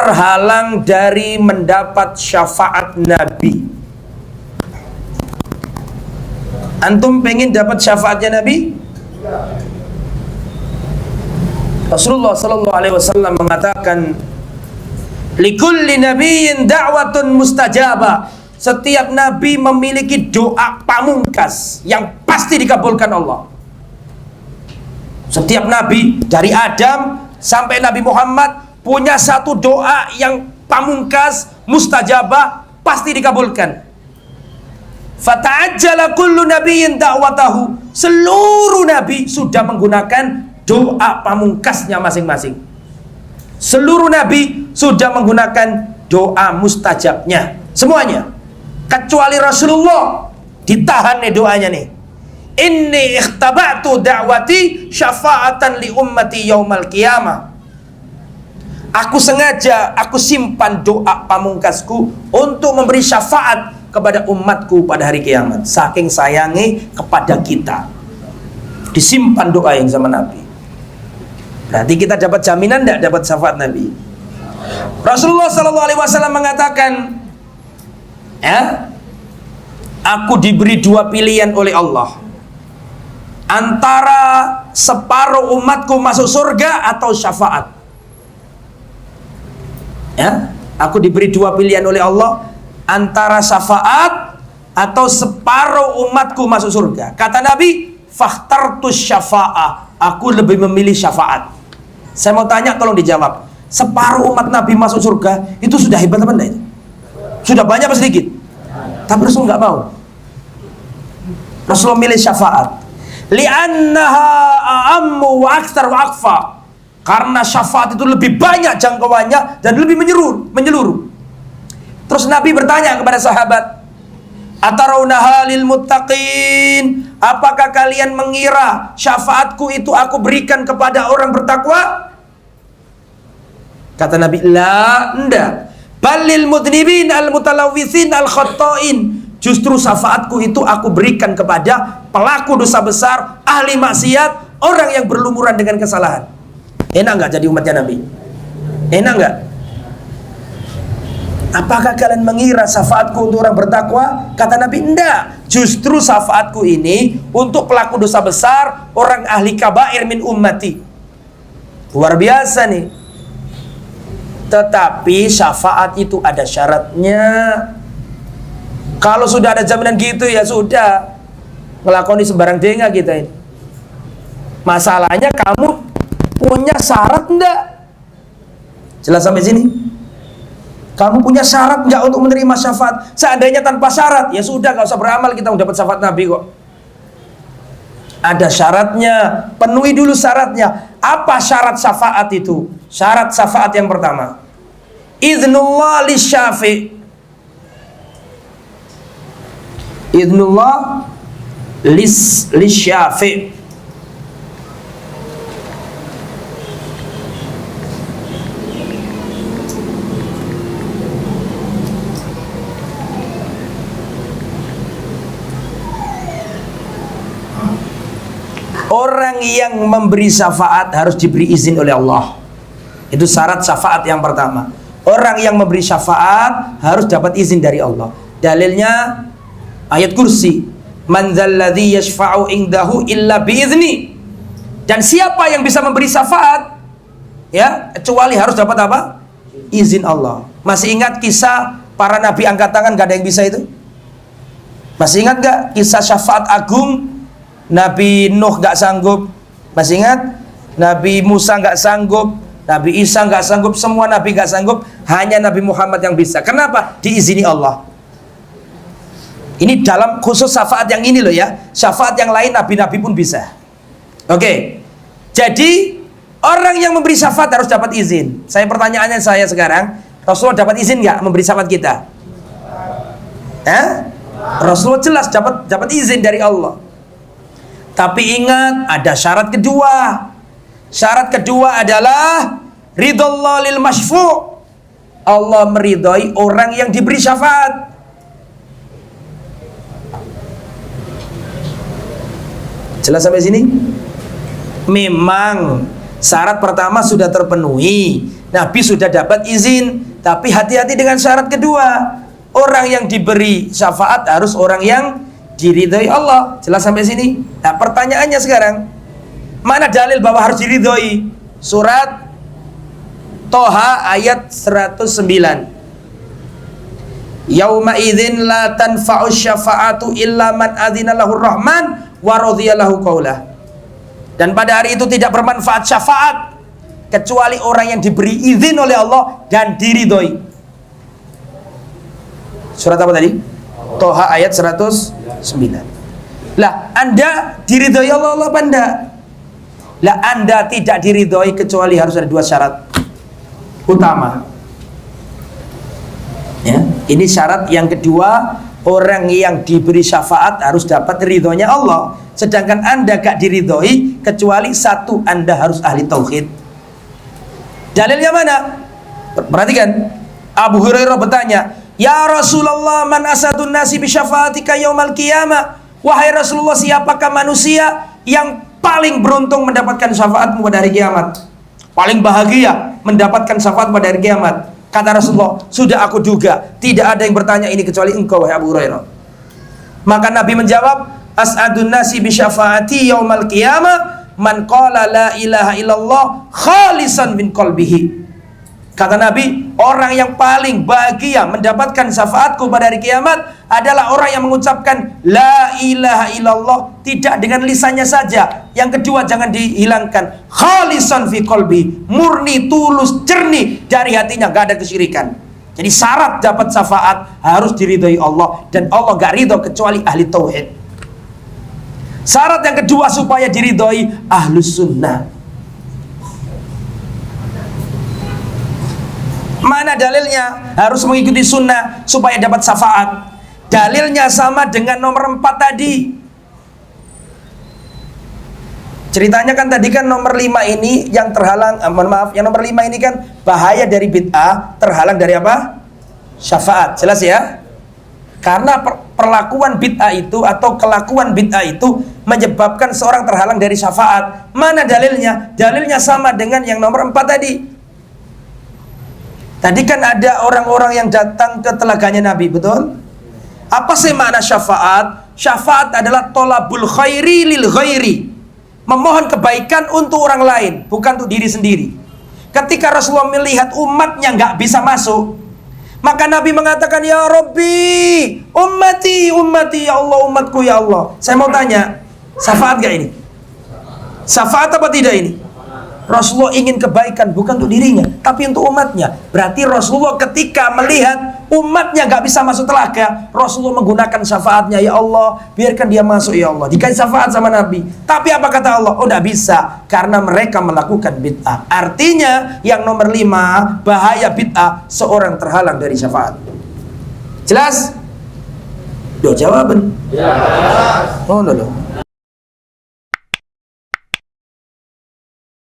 terhalang dari mendapat syafaat Nabi. Antum pengen dapat syafaatnya Nabi? Rasulullah sallallahu alaihi wasallam mengatakan, likulli nabiyyin da'watun mustajabah. Setiap nabi memiliki doa pamungkas yang pasti dikabulkan Allah. Setiap nabi dari Adam sampai Nabi Muhammad punya satu doa yang pamungkas, mustajabah, pasti dikabulkan. Fata'ajjala kullu nabiyyin da'watahu. Seluruh nabi sudah menggunakan doa pamungkasnya masing-masing. Seluruh nabi sudah menggunakan doa mustajabnya, semuanya. Kecuali Rasulullah, ditahan nih doanya nih. Inni ikhtaba'tu da'wati syafa'atan li ummati yaumal qiyamah. Aku sengaja, aku simpan doa pamungkasku untuk memberi syafaat kepada umatku pada hari kiamat. Saking sayangi kepada kita, disimpan doa yang sama Nabi. Berarti kita dapat jaminan tidak dapat syafaat Nabi? Rasulullah SAW mengatakan, ya, aku diberi dua pilihan oleh Allah, antara separuh umatku masuk surga atau syafaat. Ya, aku diberi dua pilihan oleh Allah, antara syafaat atau separuh umatku masuk surga. Kata Nabi, fakhtartus syafa'ah, aku lebih memilih syafaat. Saya mau tanya, tolong dijawab. Separuh umat Nabi masuk surga, itu sudah hebat apa enggak? Sudah banyak apa sedikit? Tapi Rasul nggak mau. Rasulullah milih syafaat. Li'annaha a'ammu wa aktsar wa akfa. Karena syafaat itu lebih banyak jangkauannya dan lebih menyeluruh. Terus Nabi bertanya kepada sahabat, atarawnaha lil muttaqin, apakah kalian mengira syafaatku itu aku berikan kepada orang bertakwa? Kata Nabi, la, enggak. Balil mudnibin al mutalawwithin al khatta'in. Justru syafaatku itu aku berikan kepada pelaku dosa besar, ahli maksiat, orang yang berlumuran dengan kesalahan. Enak enggak jadi umatnya Nabi? Enak enggak? Apakah kalian mengira syafaatku untuk orang bertakwa? Kata Nabi, enggak. Justru syafaatku ini untuk pelaku dosa besar, orang ahli kabair min ummati. Luar biasa nih. Tetapi syafaat itu ada syaratnya. Kalau sudah ada jaminan gitu, ya sudah, ngelakoni sembarang denga kita ini. Masalahnya kamu punya syarat enggak? Jelas sampai sini? Kamu punya syarat enggak untuk menerima syafaat? Seandainya tanpa syarat, ya sudah, gak usah beramal, kita udah dapat syafaat Nabi kok. Ada syaratnya, penuhi dulu syaratnya. Apa syarat syafaat itu? Syarat syafaat yang pertama, idznullah lisyafi'. Idznullah lisyafi'. Orang yang memberi syafaat harus diberi izin oleh Allah. Itu syarat syafaat yang pertama. Orang yang memberi syafaat harus dapat izin dari Allah. Dalilnya ayat kursi, man dzalladzi yashfa'u indahu illa biizni. Dan siapa yang bisa memberi syafaat, ya, kecuali harus dapat apa? Izin Allah. Masih ingat kisah para nabi angkat tangan gak ada yang bisa itu? Masih ingat gak kisah syafaat agung? Nabi Nuh gak sanggup. Masih ingat? Nabi Musa gak sanggup, Nabi Isa gak sanggup, semua nabi gak sanggup, hanya Nabi Muhammad yang bisa. Kenapa? Diizini Allah. Ini dalam khusus syafaat yang ini loh ya. Syafaat yang lain nabi-nabi pun bisa. Oke. Jadi orang yang memberi syafaat harus dapat izin. Pertanyaannya saya sekarang, Rasulullah dapat izin nggak memberi syafaat kita? Rasulullah jelas dapat izin dari Allah. Tapi ingat, ada syarat kedua. Syarat kedua adalah ridallah lil masyfu'. Allah meridhai orang yang diberi syafaat. Jelas sampai sini? Memang syarat pertama sudah terpenuhi, Nabi sudah dapat izin, tapi hati-hati dengan syarat kedua. Orang yang diberi syafaat harus orang yang diridhoi Allah. Jelas sampai sini? Nah, pertanyaannya sekarang, mana dalil bahwa harus diridhoi? Surat Toha ayat 109. Yauma idzin la tanfa'u syafa'atu illa man adzina lahur rahman wa radhiya lahu qaulah. Dan pada hari itu tidak bermanfaat syafaat kecuali orang yang diberi izin oleh Allah dan diridhoi. Surat apa tadi? Toha ayat 109. Lah, Anda diridhoi Allah apa enggak? Lah, Anda tidak diridhoi kecuali harus ada dua syarat utama. Ya, ini syarat yang kedua, orang yang diberi syafaat harus dapat ridhonya Allah. Sedangkan Anda gak diridhoi kecuali satu, Anda harus ahli tauhid. Dalilnya mana? Perhatikan. Abu Hurairah bertanya, "Ya Rasulullah, man asadun nasi bi syafaatika yaumal qiyamah?" Wahai Rasulullah, siapakah manusia yang paling beruntung mendapatkan syafaatmu pada hari kiamat? Paling bahagia mendapatkan syafaat pada hari kiamat. Kata Rasulullah, sudah aku duga, tidak ada yang bertanya ini kecuali engkau, wahai Abu Hurairah. Maka Nabi menjawab, as'adun nasi bi syafaati yaumal qiyamah man qala la ilaha illallah khalisan min qalbihi. Kata Nabi, orang yang paling bahagia mendapatkan syafaatku pada hari kiamat adalah orang yang mengucapkan la ilaha illallah tidak dengan lisannya saja. Yang kedua, jangan dihilangkan, khalisan fi qalbi, murni, tulus, jernih dari hatinya, gak ada kesyirikan. Jadi syarat dapat syafaat harus diridhoi Allah, dan Allah gak ridho kecuali ahli tauhid. Syarat yang kedua supaya diridhoi, ahlus sunnah. Mana dalilnya? Harus mengikuti sunnah supaya dapat syafaat. Dalilnya sama dengan nomor 4 tadi. Ceritanya kan tadi kan nomor 5 ini yang terhalang, yang nomor 5 ini kan bahaya dari bid'ah, terhalang dari apa? Syafaat. Jelas ya? Karena perlakuan bid'ah itu atau kelakuan bid'ah itu menyebabkan seorang terhalang dari syafaat. Mana dalilnya? Dalilnya sama dengan yang nomor 4 tadi. Tadi kan ada orang-orang yang datang ke telaganya Nabi, betul? Apa sih makna syafaat? Syafaat adalah tolabul khairi lil ghairi, memohon kebaikan untuk orang lain, bukan untuk diri sendiri. Ketika Rasulullah melihat umatnya nggak bisa masuk, maka Nabi mengatakan, ya Rabbi, ummati, ummati, ya Allah, umatku, ya Allah. Saya mau tanya, syafaat gak ini? Syafaat apa tidak ini? Rasulullah ingin kebaikan bukan untuk dirinya, tapi untuk umatnya. Berarti Rasulullah ketika melihat umatnya gak bisa masuk telaga, Rasulullah menggunakan syafaatnya, ya Allah, biarkan dia masuk, ya Allah. Dikasih syafaat sama Nabi. Tapi apa kata Allah? Oh, gak bisa, karena mereka melakukan bid'ah. Artinya yang nomor 5, bahaya bid'ah, seorang terhalang dari syafaat. Jelas? Duh, jawaban. Jelas. Oh, no.